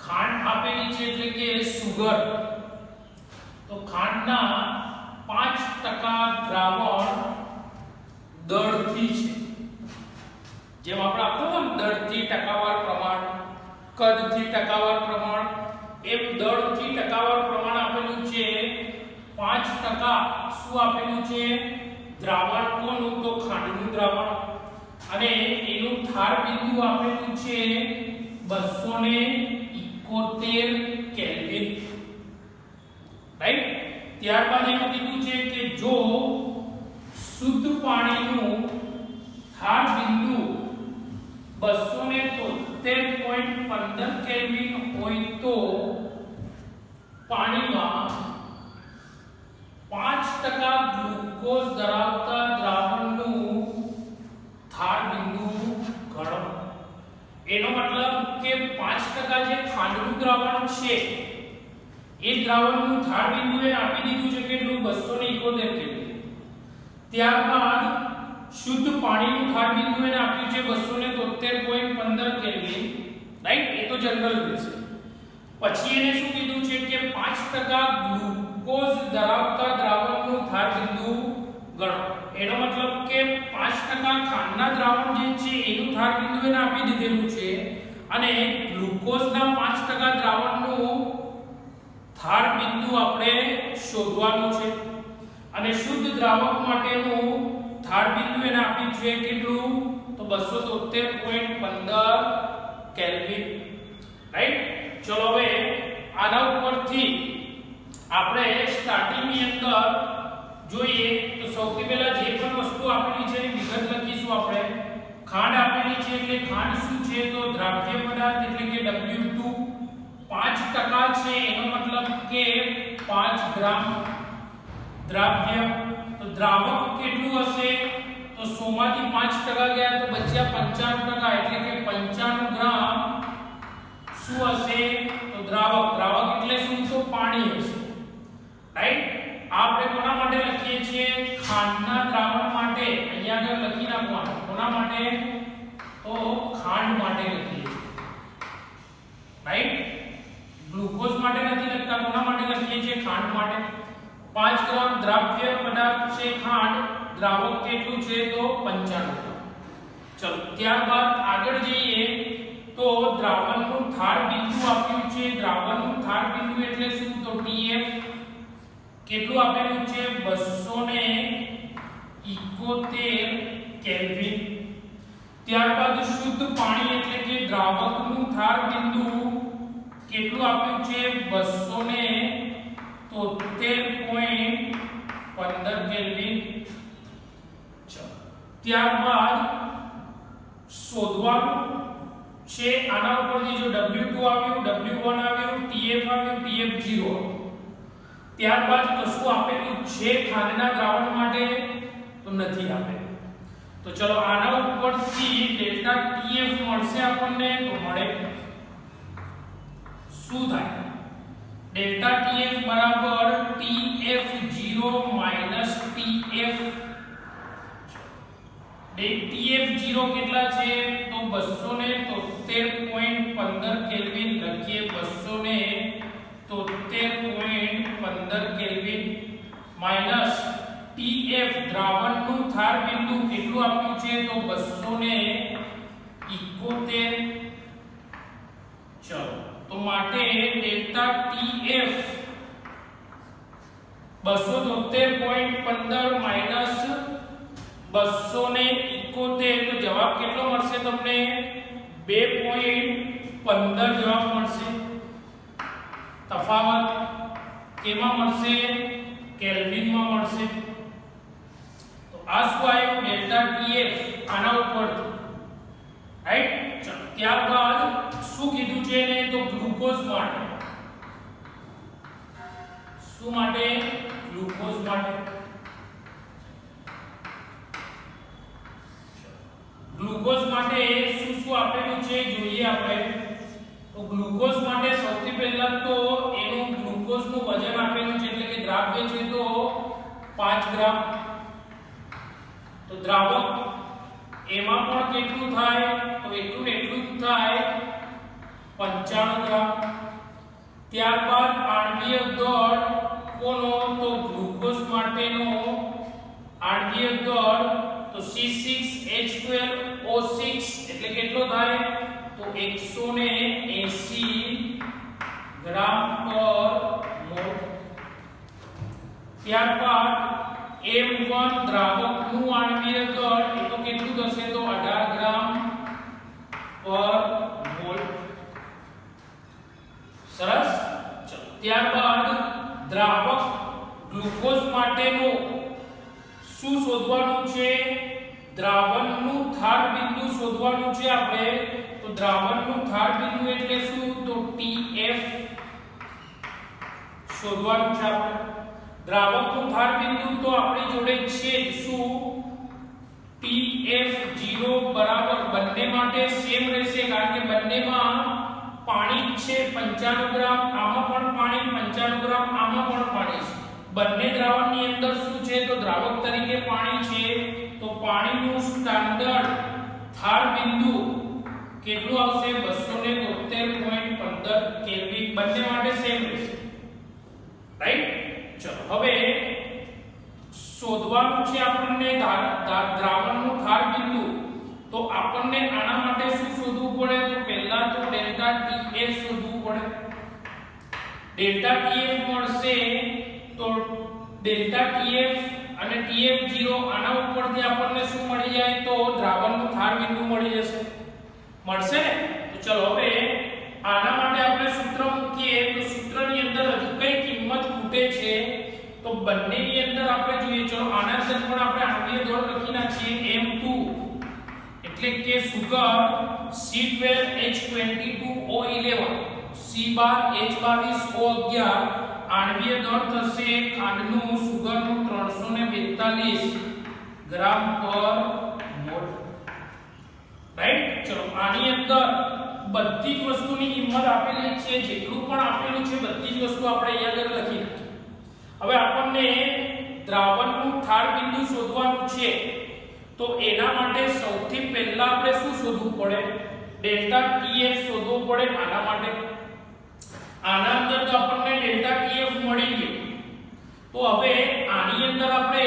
A: ખાંડ આપેલી છે એટલે કે સુગર તો ખાંડના 5% દ્રાવણ દળથી છે જેમ આપણે આપતો ને દળથી ટકાવાર પ્રમાણ કદથી ટકાવાર પ્રમાણ એમ દળથી ટકાવાર પ્રમાણ આપેલું છે 5% શું આપેલું છે દ્રાવણ કોનું તો ખાંડનું દ્રાવણ અને એનું થાર બિંદુ આપેલું છે 271 કેલ્વિન રાઈટ। ત્યારબાદ એવું કીધું છે કે જો 15 કેલ્વિન હોય તો પાણીમાં 5% ગ્લુકોઝ ધરાવતા દ્રાવણનું ધાર બિંદુ ગણો. એનો મતલબ કે 5% જે ખાંડનું દ્રાવણ છે એ દ્રાવણનું ધાર બિંદુ એ આપી દીધું છે કેટલું 271 કેલ્વિન. ત્યારબાદ શુદ્ધ પાણીનું ધાર બિંદુ એને આપ્યું છે 273.15 કેલ્વિન, રાઈટ? એ તો જનરલ રહેશે. પછી એને શું કીધું છે કે 5% ગ્લુકોઝ ધરાવતા દ્રાવણનું ધાર બિંદુ ગણો. એનો મતલબ કે 5% ખાંડના દ્રાવણ જે છે એનું ધાર બિંદુ એને આપી દીધેલું છે અને ગ્લુકોઝના 5% દ્રાવણનું ધાર બિંદુ આપણે શોધવાનું છે અને શુદ્ધ દ્રાવક માટેનું ધાર બિંદુ એને આપ્યું છે કેટલું તો 273.15 કેલ્વિન, રાઈટ? ચલો હવે આના ઉપરથી આપણે સ્ટાર્ટિંગ ની અંદર જોઈએ તો સૌથી પહેલા જે પણ વસ્તુ આપેલી છે એની વિગત લખીશું આપણે. ખાંડ આપેલી છે એટલે ખાંડ શું છે તો દ્રાવ્ય પદાર્થ એટલે કે W2 5% છે એનો મતલબ કે 5 ગ્રામ દ્રાવ્ય. તો દ્રાવક કેટલું હશે તો 100 માંથી 5% ગયા તો બચ્યા 95% એટલે કે 95 ગ્રામ શું હશે તો દ્રાવક. દ્રાવક એટલે શું તો પાણી હશે, રાઈટ? આપણે કોના માટે લખીએ છીએ ખાંડના દ્રાવણ માટે. અહીંયા આગળ લખી નાખવાનું કોના માટે તો ખાંડ માટે લખીએ છીએ, રાઈટ? ગ્લુકોઝ માટે નથી લખતા, કોના માટે લખીએ છીએ ખાંડ માટે. 5 ગ્રામ દ્રાવ્ય પદાર્થ છે ખાંડ, દ્રાવક કેટલું છે તો 95 ગ્રામ. ચલો ત્યારબાદ આગળ જઈએ તો દ્રાવણનું ધાર બિંદુ આપ્યું છે. દ્રાવણનું ધાર બિંદુ એટલે શું તો TF કેટલું આપેલું છે 271 કેલ્વિન. ત્યારબાદ શુદ્ધ પાણી એટલે કે દ્રાવકનું ધાર બિંદુ કેટલું આપ્યું છે 273.15 કેલ્વિન. ત્યારબાદ શોધવાનું છે આના ઉપરથી જો W2 આવ્યું, W1 આવ્યું, TF આવ્યું, TF0. ત્યારબાદ કશું આપેલું છે ખાંડના દ્રાવણ માટે તો નથી આપેલું. તો ચલો આના ઉપરથી ડેલ્ટા TF મળશે આપણને તો મળે શું થાય ડેલ્ટા TF બરાબર TF0 TF. TF0 કેટલા છે તો 273.15 કેલ્વિન. લખીએ 273.15 કેલ્વિન માઈનસ TF દ્રાવણનું ધાર બિંદુ કેટલું આપ્યું છે તો 271. ચલો તો માટે ડેલ્ટા TF 273.15 માઈનસ 271 તો જવાબ કેટલો મળશે તમને 2.15 જવાબ મળશે. તફાવત કેમાં મળશે કેલ્વિનમાં મળશે. તો આ શું આવ્યું ડેલ્ટા TF આના ઉપરથી, રાઈટ? ચલો ત્યારબાદ શું કીધું છે ને તો ગ્લુકોઝ માટે. શું માટે ગ્લુકોઝ માટે. ગ્લુકોઝ માટે શું શું આપેલું છે જોઈએ આપણે. તો ગ્લુકોઝ માટે સૌથી પહેલા તો એનું ગ્લુકોઝનું વજન આપેલું છે એટલે કે દ્રાવ્ય છે તો 5 ગ્રામ. તો દ્રાવક એમાં પણ કેટલું થાય તો એટલું ને એટલું જ થાય 95 ગ્રામ. ત્યારબાદ આણ્વીય દળ કોનો તો ગ્લુકોઝ માટેનો આણ્વીય દળ તો C6H12O6 એટલે કેટલો થાય તો 180 ગ્રામ પર મોલ. ત્યારબાદ M1 દ્રાવકનું આણ્વીય દળ એ તો કેટલું થશે તો 18 ગ્રામ પર મોલ. સરસ. ત્યારબાદ દ્રાવક ગ્લુકોઝ માટેનું શું શોધવાનું છે દ્રાવણનું ધાર બિંદુ શોધવાનું છે આપણે. તો દ્રાવણનું ધાર બિંદુ એટલે શું? તો TF શોધવાનું છે આપણે. દ્રાવકનું ધાર બિંદુ તો આપણી જોડે છે જ શું? TF0 બરાબર બંને માટે સેમ રહેશે, કારણ કે બંનેમાં પાણી છે 95 ગ્રામ, આમાં પણ પાણી 95 ગ્રામ, આમાં પણ પાણી છે. બંને દ્રાવણની અંદર શું છે? તો દ્રાવક તરીકે પાણી છે, તો પાણીનું સ્ટાન્ડર્ડ ધાર બિંદુ કેટલું આવશે? 273.15 કેલ્વિન. બંને માટે સેમ રહેશે, રાઈટ? ચલો હવે શોધવાનું છે આપણને દ્રાવણનું ધાર બિંદુ. તો આપણને આના માટે શું શોધવું પડે? તો પહેલા તો ડેલ્ટા TF શોધવું પડે. ડેલ્ટા TF મળશે તો ડેલ્ટા TF અને TF0 આના ઉપરથી આપણને શું મળી જાય? તો દ્રાવણનું ધાર બિંદુ મળી જશે. મળશે ને? તો ચલો હવે આના માટે આપણે સૂત્ર મૂકીએ. તો સૂત્રની અંદર હજુ કઈ કિંમત ખૂટે છે? તો બંનેની અંદર આપણે જોઈએ. ચલો આના અંદર પણ આપણે આણ્વીય દળ લખી નાખીએ. M2 એટલે કે સુગર C12H22O11 C12H22O11 આણ્વીય દળ થશે ખાંડનું સુગરનું 342 ગ્રામ પર મોલ. રાઈટ? ચલો આની અંદર બધી જ વસ્તુની કિંમત આપેલી છે, જેટલું પણ આપેલું છે બધી જ વસ્તુ આપણે અહીંયા આગળ લખી નાખી. હવે આપણને દ્રાવણનું ધાર બિંદુ શોધવાનું છે, તો એના માટે સૌથી પહેલા આપણે શું શોધવું પડે? ડેલ્ટા TF શોધવો પડે. આના માટે આના અંદર તો આપણને ડેલ્ટા TF મળી ગયું. તો હવે આની અંદર આપણે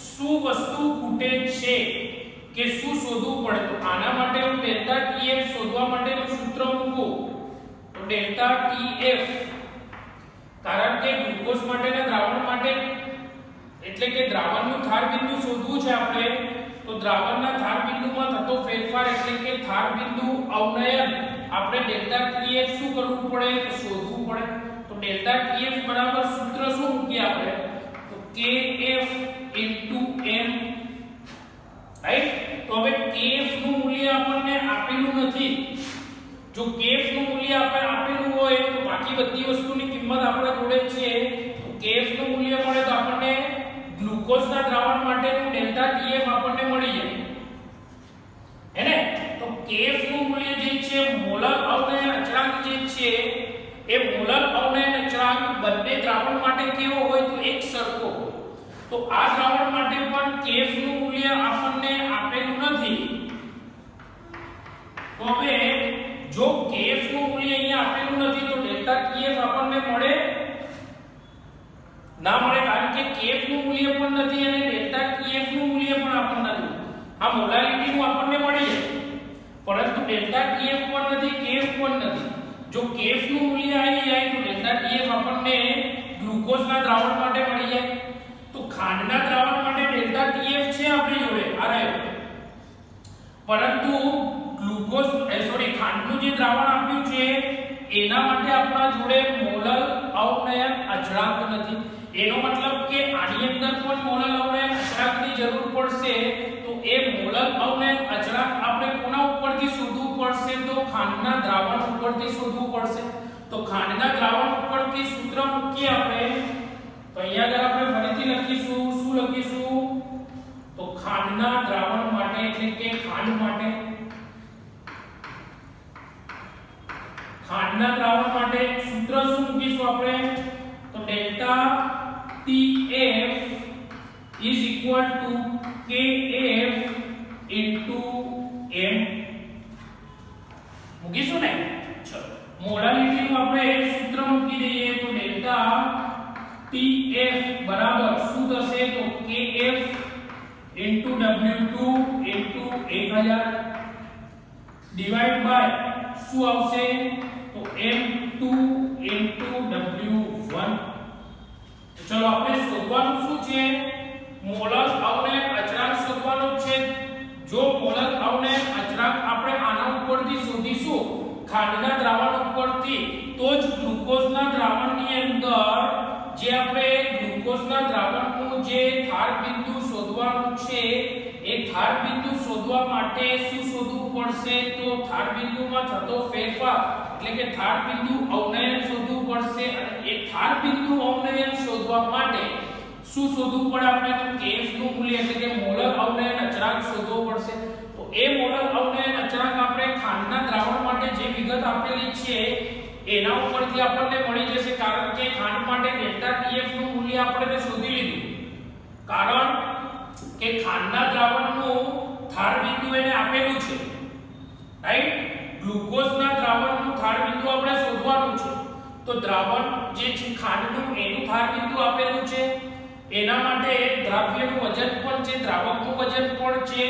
A: શું વસ્તુ ખૂટે છે કે શું શોધવું પડે? તો આના માટે હું ડેલ્ટા TF શોધવા માટેનું સૂત્ર મૂકું. તો ડેલ્ટા TF, કારણ કે ગ્લુકોઝ માટેના દ્રાવણ માટે એટલે કે દ્રાવણનું ધાર બિંદુ શોધવું છે આપણે, તો દ્રાવણના ધાર બિંદુમાં થતો ફેરફાર એટલે કે ધાર બિંદુ અવનયન આપણે ડેલ્ટા TF શું કરવું પડે? તો શોધવું પડે. તો ડેલ્ટા TF બરાબર સૂત્ર શું મૂકીએ આપણે? તો KF * M. રાઈટ? તો હવે KF નું મૂલ્ય આપણને આપેલું નથી. જો KF નું મૂલ્ય આપણે આપેલું હોય તો બાકી બધી વસ્તુની કિંમત આપણા જોડે છે. તો KF નું મૂલ્ય મળે તો આપણને ગ્લુકોઝના દ્રાવણ માટેનું ડેલ્ટા TF આપણને મળી જાય. હેને? તો KF નું મૂલ્ય જે છે મોલર અવનયન અચળાંક જે છે એ મોલર અવનયન અચળાંક બંને દ્રાવણ માટે કેવો હોય? તો એક સરખો. તો આ દ્રાવણ માટે પણ KF નું મૂલ્ય આપણને આપેલું નથી. તો હવે જો KF નું મૂલ્ય અહીંયા આપેલું નથી તો ડેલ્ટા TF આપણને મળે ના મળે, કારણ કે KF નું મૂલ્ય પણ નથી અને ડેલ્ટા TF નું મૂલ્ય પણ આપણને નથી. આ મોલારિટી નું આપણને મળી જાય, પરંતુ ડેલ્ટા TF પણ નથી, KF પણ નથી. જો KF નું મૂલ્ય આવી જાય તો ડેલ્ટા TF આપણને ગ્લુકોઝના દ્રાવણ માટે મળી જાય. તો ખાંડના દ્રાવણ માટે ડેલ્ટા TF છે આપણી જોડે આ રહ્યો, પરંતુ ગ્લુકોઝ ખાંડનું જે દ્રાવણ આપ્યું છે એના માટે આપણા જોડે મોલર અવનયન અચળાંક નથી. એનો મતલબ કે આની અંદર પણ મોલર અવનયન અચળાંકની જરૂર પડશે. તો એ મોલર અવનયન અચળાંક આપણે કોના ઉપરથી શોધવું પડશે? તો ખાંડના દ્રાવણ ઉપરથી શોધવું પડશે. તો ખાંડના દ્રાવણ ઉપરથી સૂત્ર મૂકીએ આપણે. તો અહીંયા આગળ આપણે ફરીથી લખીશું. શું લખીશું? તો ખાંડના દ્રાવણ માટે એટલે કે ખાંડ માટે, ખાંડના દ્રાવણ માટે સૂત્ર શું મૂકીશું આપણે? તો ડેલ્ટા TF = KF * M મૂકીશું ને? ચલો મોલારિટી નું આપણે સૂત્ર મૂકી દઈએ. તો ડેલ્ટા TF બરાબર શું થશે? તો KF * W2 * 1000 ડિવાઇડ બાય શું આવશે? તો M2 * W1. તો ચલો આપણે શોધવાનું શું છે? મોલર અવનયન અચળાંક શોધવાનું છે. જો મોલર અવનયન અચળાંક આપણે આના ઉપરથી શોધીશું, ખાંડના દ્રાવણ ઉપરથી, તો જ ગ્લુકોઝના દ્રાવણની અંદર જે આપણે ગ્લુકોઝના દ્રાવણનું જે ધાર બિંદુ શોધવાનું છે એક ધાર બિંદુ શોધવા માટે શું શોધવું પડશે? તો ધાર બિંદુમાં થતો ફેરફાર એટલે કે ધાર બિંદુ અવનયન શોધવું પડશે અને એ ધાર બિંદુ અવનયન શોધવા માટે શું શોધવું પડે આપણે? તો kf નું મૂલ્ય એટલે કે મોલર અવનયન અચળાંક શોધવો પડશે. તો એ મોલર અવનયન અચળાંક આપણે ખાંડના દ્રાવણ માટે જે વિગત આપેલી છે એના ઉપરથી આપણને મળી જશે, કારણ કે ખાંડ માટે ડેલ્ટા TF નું મૂલ્ય આપણે શોધી લીધું, કારણ કે ખાંડના દ્રાવણનું ધાર બિંદુ એને આપેલું છે, રાઈટ? ગ્લુકોઝના દ્રાવણનું ધાર બિંદુ આપણે શોધવાનું છે. તો દ્રાવણ જે છે ખાંડનું એનું ધાર બિંદુ આપેલું છે, એના માટે દ્રાવ્યનું વજન પણ છે, દ્રાવકનું વજન પણ છે,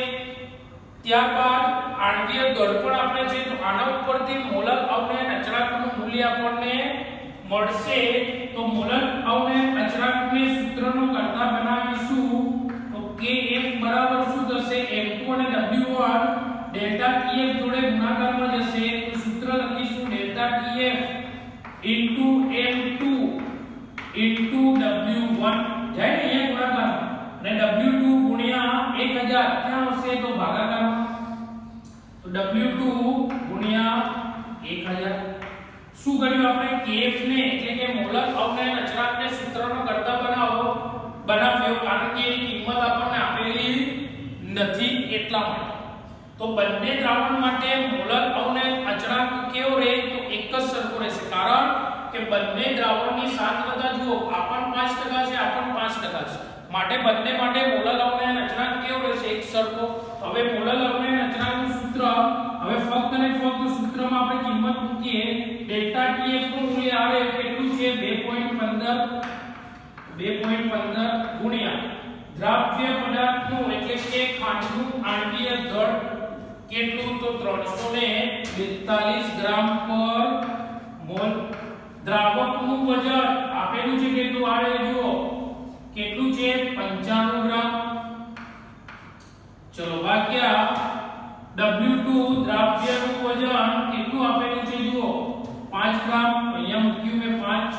A: ત્યારબાદ આણ્વીય દળ પણ આપણે છે. તો આના ઉપરથી મોલર અવનયન અચળાંકનું મૂલ્ય આપણને મળશે. તો મોલર અવનયન અચળાંકને સૂત્રનો કરતા બનાવીશું. તો kf બરાબર શું થશે? m2 અને w1 ડેલ્ટા tf જોડે ગુણાકારમાં જશે. તો સૂત્ર લખીશું ડેલ્ટા tf m2 w1 જાય ને અહીંયા ગુણાકાર, અને w2 ગુણ્યા 1000 ક્યાં આવશે? તો ભાગાકારમાં. તો w2 ગુણ્યા 1000 શું કર્યું આપણે? kf ને એટલે કે મોલર અવનયન અચળાંકને સૂત્રનો કરતા બનાવ્યો, કારણ કે એની કિંમત આપણને આપેલી નથી એટલા માટે. તો બંને દ્રાવણ માટે મોલર અવનયન અચળાંક કેવો રહે? તો એક જ સરખો રહેશે, કારણ કે બંને દ્રાવણની સાંદ્રતા જુઓ, આ પણ 5% છે, આ પણ 5% છે, માટે બંને માટે મોલર અવનયન અચળાંક કેવો રહેશે? એક સરખો. હવે મોલર અવનયન અચળાંકનું સૂત્ર, હવે ફક્ત અને ફક્ત સૂત્રમાં આપણે કિંમત મૂકીએ. ડેલ્ટા TF નું મૂલ્ય આવે કેટલું છે? 2.15 ગુણ્યા દ્રાવ્ય પદાર્થનું એટલે કે ખાંડનું આણ્વીય દળ કેટલું? તો 342 ગ્રામ પર મોલ. દ્રાવકનું વજન આપેલું છે કેટલું આવે જુઓ, કેટલું છે? 95 ગ્રામ. ચલો ભાગ્યા W2 દ્રાવ્યનું વજન કેટલું આપેલું છે જુઓ, 5 ગ્રામ. અહીંયા મૂક્યું મેં 5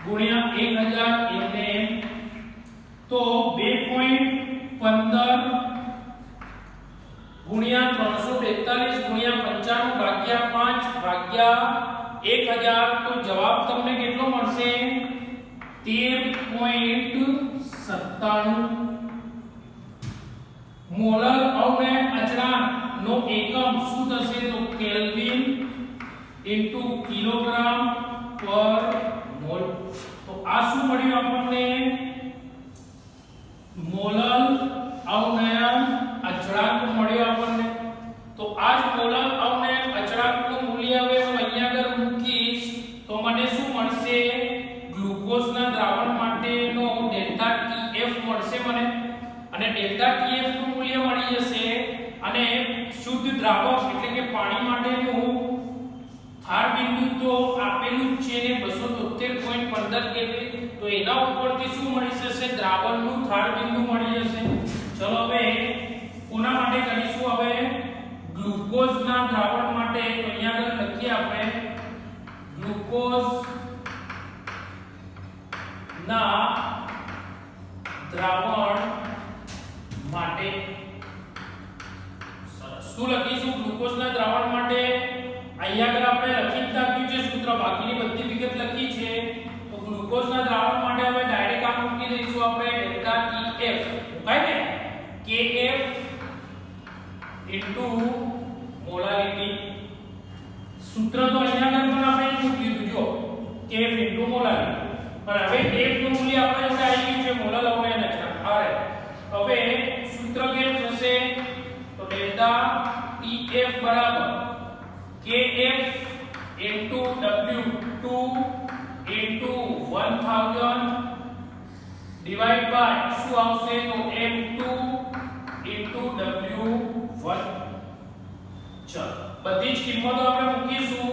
A: ગુણ્યા 1000 એટલે તો 2.15 ગુણ્યા 342 ગુણ્યા 95 ભાગ્યા 5 ભાગ્યા 1000. તો જવાબ તમને કેટલો મળશે? 13.97. મોલર અવનયન અચળાંક નો એકમ શું થશે? તો કેલ્વિન ઇન્ટુ કિલોગ્રામ પર મોલ. તો આ શું મળ્યું આપણને? મોલર અવનયન અચળાંક મળ્યો આપણને. તો આ જ મોલર અવનયન અચળાંકનું મૂલ્ય હવે હું અહીંયા આગળ મૂકીશ તો મને શું મળશે? ગ્લુકોઝના દ્રાવણ માટેનો ડેલ્ટા TF મળશે મને, અને ડેલ્ટા TF નું મૂલ્ય મળી જશે. અને શુદ્ધ દ્રાવક એટલે કે પાણી માટેનું ધાર બિંદુ તો આપેલું જ છે ને 273.15 કેલ્વિન. તો એના ઉપરથી શું મળી જશે? દ્રાવણનું ધાર બિંદુ મળી જશે. ચલો હવે કોના માટે કરીશું? હવે ગ્લુકોઝના દ્રાવણ માટે. તો અહીંયા આગળ લખીએ આપણે ગ્લુકોઝ ના દ્રાવણ માટે. શું લખીશું? ગ્લુકોઝના દ્રાવણ માટે અહીંયા આગળ આપણે લખી નાખ્યું છે સૂત્ર, બાકીની બધી વિગત લખી છે. તો ગ્લુકોઝના દ્રાવણ માટે હવે ડાયરેક્ટ આ મૂકી દઈશું આપણે ડેલ્ટા TF, રાઈટ ને? KF molarity. સૂત્ર તો અહીંયા આગળ પણ આપણે મૂકી દીધું જો, KF મોલારિટી. પણ હવે F નું મૂલ્ય આપણે જોડે આવી ગયું છે મોલર અવનયન અચળાંક. હવે સૂત્ર કેમ થશે? તો ડેલ્ટા TF બરાબર KF W2 1000 ડિવાઇડ બાય શું આવશે? તો M2 W1. ચલો બધી જ કિંમતો આપણે મૂકીશું.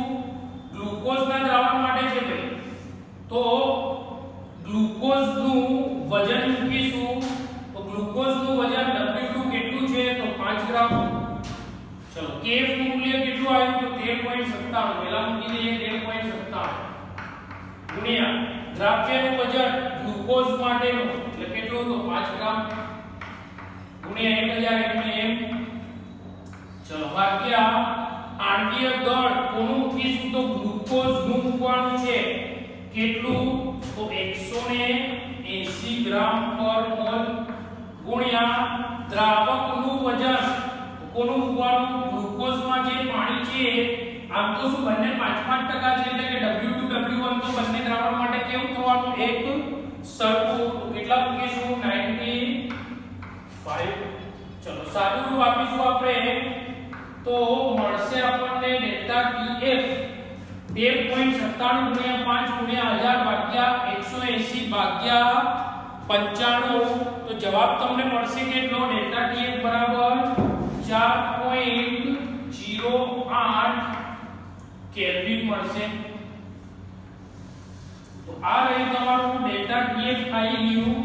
A: ગ્લુકોઝના દ્રાવણ માટે છે ભાઈ, તો ગ્લુકોઝનું વજન મૂકીશું. તો ગ્લુકોઝનું વજન W2 કેટલું છે? તો 5 ગ્રામ. ચલો KF નું મૂલ્ય કેટલું આવ્યું? તો 13.97. પહેલા મૂકી દઈએ 13.97 ગુણ્યા દ્રાવ્યનું વજન ગ્લુકોઝ માટેનું એટલે કેટલું? તો 5 ગ્રામ ગુણ્યા 1000 એમ ચલો ભાગ્યા આણ્વીય દળ કોનું મૂકીશું તો ગ્લુકોઝ નું મૂકવાનું છે કેટલું તો 180 ગ્રામ પર મોલ ગુણ્યા દ્રાવક નું વજન કોનું મૂકવાનું ગ્લુકોઝમાં જે પાણી છે આમ તો શું બંને 5-5% છે એટલે કે W2 W1 તો બંને દ્રાવણ માટે કેવું થવાનું એક સરખું કેટલા મૂકીશું 95 ચલો સાદું રૂપ આપીશું આપણે તો મળશે આપણને ડેલ્ટા TF 13.97 ગુણ્યા 5 ગુણ્યા 1000 ભાગ્યા 180 ભાગ્યા 95 તો જવાબ તમને મળશે કેટલો ડેલ્ટા TF બરાબર 4.08 કેલ્વિન મળશે તો આ રહ્યું તમારું ડેલ્ટા TF આવી ગયું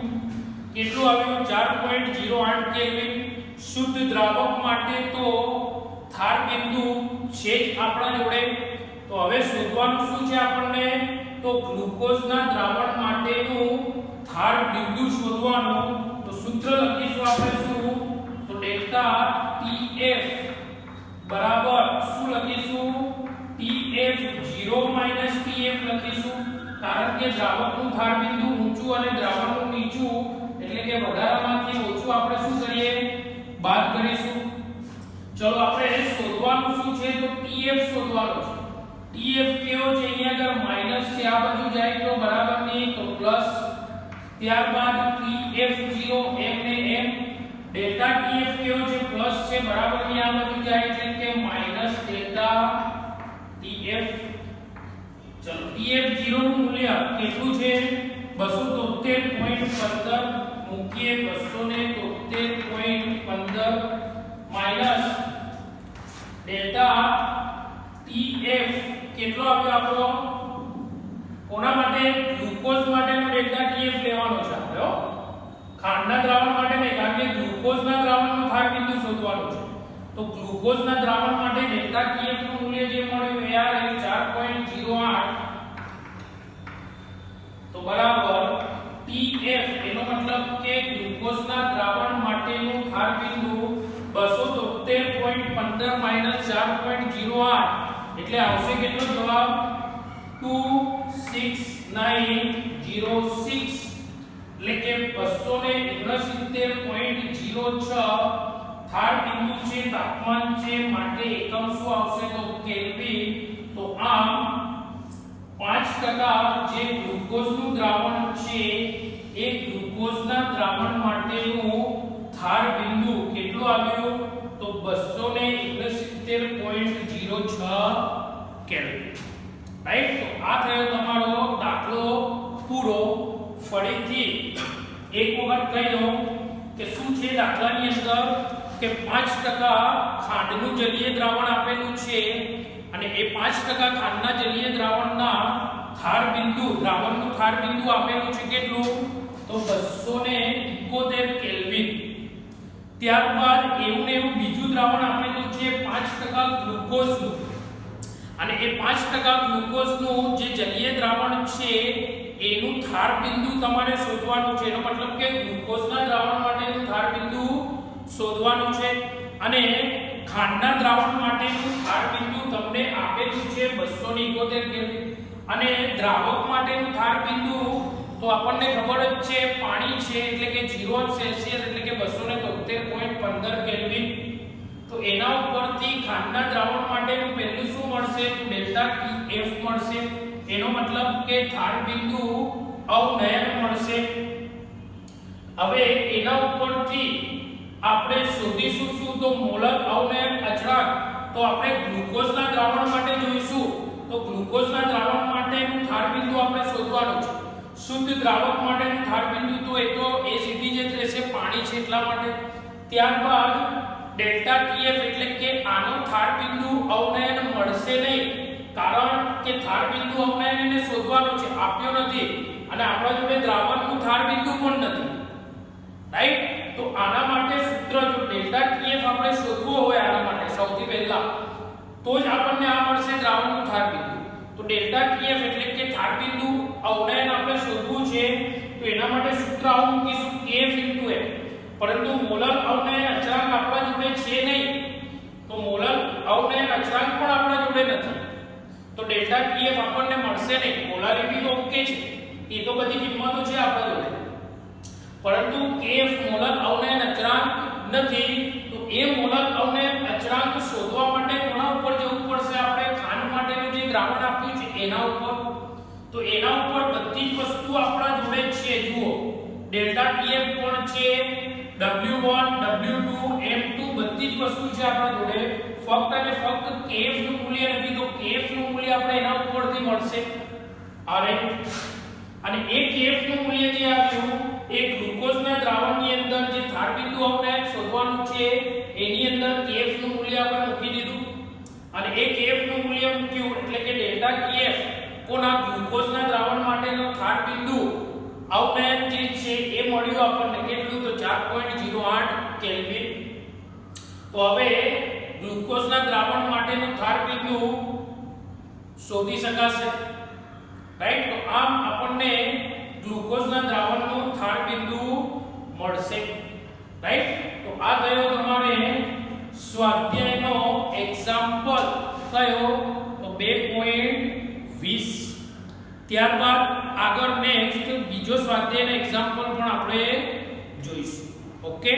A: કેટલું આવ્યું 4.08 કેલ્વિન શુદ્ધ દ્રાવક માટે તો થાર બિંદુ છે જ આપણા જોડે તો હવે શોધવાનું શું છે આપણને તો ગ્લુકોઝના દ્રાવણ માટેનું થાર બિંદુ શોધવાનું તો સૂત્ર લખીશું આપણે શું તો ડેલ્ટા TF બરાબર શું લખીશું TF 0 TF લખીશું કારણ કે દ્રાવકનું થાર બિંદુ ઊંચું અને દ્રાવણનું નીચું એટલે કે વધારામાંથી ઓછું આપણે શું કરીએ બાદ કરીશું ચલો આપણે શોધવાનું શું છે તો TF શોધવાનું છે TF કેવો છે અહીંયા અગર માઈનસ છે આ બાજુ જાય તો બરાબર નહીં તો પ્લસ ત્યારબાદ TF0 m ને m ડેલ્ટા TF કેવો છે પ્લસ છે બરાબર નહીં આ બાજુ જાય એટલે કે માઈનસ ડેલ્ટા TF ચલો TF0 નું મૂલ્ય કેટલું છે 273.15 મૂકીએ 273.15 માઈનસ ડેલ્ટા TF કેટલો આવ્યો આપણો કોના માટે ગ્લુકોઝ માટેનો ડેલ્ટા TF લેવાનો છે આપણે ખાંડના દ્રાવણ માટે નહીં કારણ કે ગ્લુકોઝના દ્રાવણનો થાર બિંદુ શોધવાનો છે તો ગ્લુકોઝના દ્રાવણ માટે ડેલ્ટા TF નું મૂલ્ય જે મળ્યું એ આ 4.08 તો બરાબર TF એનો મતલબ કે ગ્લુકોઝના દ્રાવણ માટેનું થાર બિંદુ 273.15 માઈનસ 4.08 એટલે આવશે કેટલો જવાબ 26906 એટલે કે 269.06 થાર બિંદુ છે તાપમાન છે માટે એકમ શું આવશે તો કેલ્વિન તો આમ 5% જે ગ્લુકોઝનું દ્રાવણ છે એ ગ્લુકોઝના દ્રાવણ માટેનું થાર બિંદુ કેટલું આવ્યું તો 269.06 કેલ્વિન રાઈટ તો આ થયો તમારો દાખલો પૂરો ફરીથી એક વખત કહી દઉં કે શું છે દાખલાની અંદર કે 5% ખાંડનું જલીય દ્રાવણ આપેલું છે અને એ 5% ખાંડના જલીય દ્રાવણના થાર બિંદુ દ્રાવણનું થાર બિંદુ આપેલું છે કેટલું તો 271 કેલ્વિન ત્યારબાદ એવું ને એવું બીજું દ્રાવણ આપેલું છે 5% ગ્લુકોઝનું અને એ 5% ગ્લુકોઝનું જે જલીય દ્રાવણ છે એનું થાર બિંદુ તમારે શોધવાનું છે એનો મતલબ કે ગ્લુકોઝના દ્રાવણ માટેનું થાર બિંદુ શોધવાનું છે અને ખાંડના દ્રાવણ માટેનું થાર બિંદુ તમને આપેલું છે 271 કેલ્વિન અને દ્રાવક માટેનું થાર બિંદુ તો આપણને ખબર જ છે પાણી છે એટલે કે 0 સેલ્સિયસ એટલે કે 273.15 કેલ્વિન તો એના ઉપરથી ખાંડના દ્રાવણ માટેનું પહેલું શું મળશે તો ડેલ્ટા TF મળશે એનો મતલબ કે થાર બિંદુ અવનયન મળશે હવે એના ઉપરથી આપણે શોધીશું શું તો મોલર અવનયન અચળાંક તો આપણે ગ્લુકોઝના દ્રાવણ માટે જોઈશું તો ગ્લુકોઝના દ્રાવણ માટેનું થાર બિંદુ આપણે શોધવાનું છે શુદ્ધ દ્રાવક માટેનું થાર બિંદુ તો એ સીધી જ રહેશે પાણી છે એટલા માટે ત્યારબાદ ડેલ્ટા TF એટલે કે આનો થાર બિંદુ અવનયન મળશે નહીં કારણ કે થાર બિંદુ અવનયન એને શોધવાનો છે આપ્યો નથી અને આપણા જોડે દ્રાવકનું થાર બિંદુ પણ નથી રાઈટ તો આના માટે સૂત્ર જો ડેલ્ટા TF આપણે શોધવો હોય આના માટે સૌથી પહેલા તો જ આપણને આ મળશે દ્રાવકનું થાર બિંદુ તો ડેલ્ટા TF એટલે કે થાર બિંદુ અવનયન આપણે શોધવું છે તો એના માટે સૂત્ર આવું મૂકીશું KF * F પરંતુ મોલર અવનયન મળશે નહીં. મોલારિટી તો ઓકે છે, એ તો બધી કિંમતો છે આપણા જોડે, પરંતુ kf મોલર અવનયન અચળાંક નથી. તો એ મોલર અવનયન અચળાંક શોધવા માટે કોના ઉપર જવું પડશે? આપણે ખાંડ માટેનું જે દ્રાવણ આપ્યું છે એના ઉપર. તો એના ઉપર બધી જ વસ્તુ આપણા જોડે છે. જુઓ, ડેલ્ટા Tf પણ છે, W1 W2 M2 બધી જ વસ્તુ છે આપણા જોડે. ફક્ત અને ફક્ત kf નું મૂલ્ય નથી, તો kf નું મૂલ્ય આપણે એના ઉપરથી મળશે. રાઈટ. અને એ kf નું મૂલ્ય જે આપ્યું એ ગ્લુકોઝના દ્રાવણની અંદર જે ધાર બિંદુ અવનયન શોધવાનું છે એની અંદર kf નું મૂલ્ય આપણે મૂકી દીધું. અને એ kf નું મૂલ્ય મૂક્યું એટલે કે ડેલ્ટા kf કોના ગ્લુકોઝના દ્રાવણ માટેનો ધાર બિંદુ અવનયન જે છે એ મળ્યું આપણને કેટલું? તો 4.08 કેલ્વિન. તો હવે ગ્લુકોઝના દ્રાવણ માટેનું ધાર બિંદુ શોધી શકાશે. રાઈટ. તો આમ આપણને ગ્લુકોઝના દ્રાવણનું ધાર બિંદુ મળશે. રાઈટ. તો આ કયો તમારે સ્વાધ્યાયનો એક્ઝામ્પલ કયો? તો 2.20. ત્યારબાદ આગળ નેક્સ્ટ બીજો સ્વાધ્યાયનો એક્ઝામ્પલ પણ આપણે જોઈશું. ઓકે.